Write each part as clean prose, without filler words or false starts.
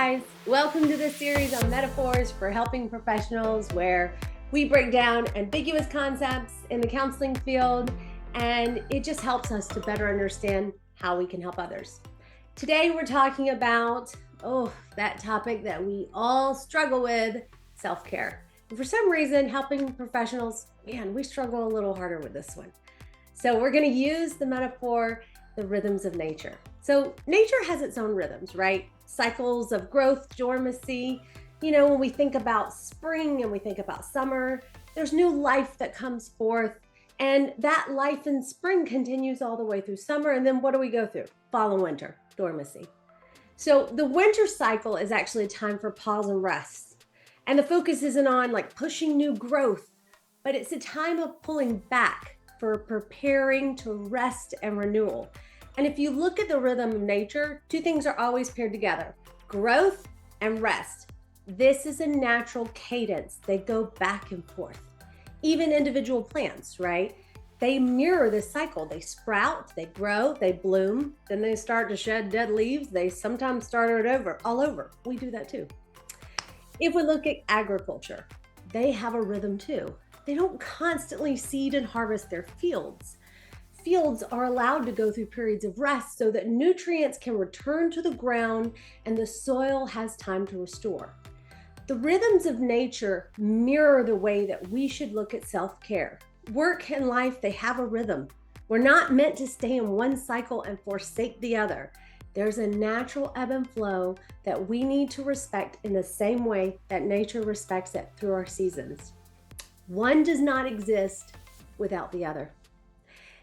guys. Welcome to this series on metaphors for helping professionals, where we break down ambiguous concepts in the counseling field, and it just helps us to better understand how we can help others. Today, we're talking about, that topic that we all struggle with, self-care. And for some reason, helping professionals, we struggle a little harder with this one. So we're going to use the metaphor, the rhythms of nature. So nature has its own rhythms, right? Cycles of growth, dormancy. When we think about spring and we think about summer, there's new life that comes forth. And that life in spring continues all the way through summer. And then what do we go through? Fall and winter, dormancy. So the winter cycle is actually a time for pause and rest. And the focus isn't on pushing new growth, but it's a time of pulling back for preparing to rest and renewal. And if you look at the rhythm of nature, two things are always paired together: growth and rest. This is a natural cadence. They go back and forth. Even individual plants, right? They mirror this cycle. They sprout, they grow, they bloom, then they start to shed dead leaves. They sometimes start it all over. We do that too. If we look at agriculture, they have a rhythm too. They don't constantly seed and harvest their fields. Fields are allowed to go through periods of rest so that nutrients can return to the ground and the soil has time to restore. The rhythms of nature mirror the way that we should look at self-care. Work and life, they have a rhythm. We're not meant to stay in one cycle and forsake the other. There's a natural ebb and flow that we need to respect in the same way that nature respects it through our seasons. One does not exist without the other.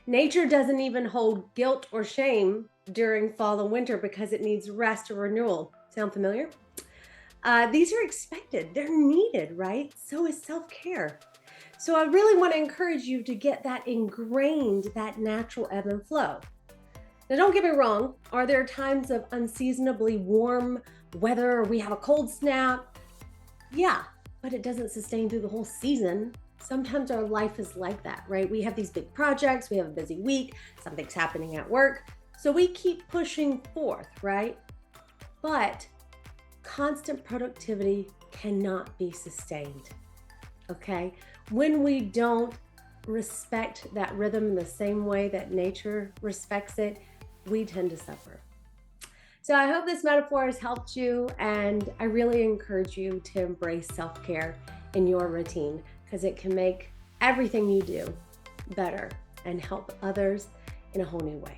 Nature doesn't even hold guilt or shame during fall and winter because it needs rest or renewal. Sound familiar? These are expected. They're needed, right? So is self-care. So I really want to encourage you to get that ingrained, that natural ebb and flow. Now, don't get me wrong. Are there times of unseasonably warm weather or we have a cold snap? Yeah, but it doesn't sustain through the whole season. Sometimes our life is like that, right? We have these big projects, we have a busy week, something's happening at work. So we keep pushing forth, right? But constant productivity cannot be sustained, okay? When we don't respect that rhythm in the same way that nature respects it, we tend to suffer. So I hope this metaphor has helped you, and I really encourage you to embrace self-care in your routine, because it can make everything you do better and help others in a whole new way.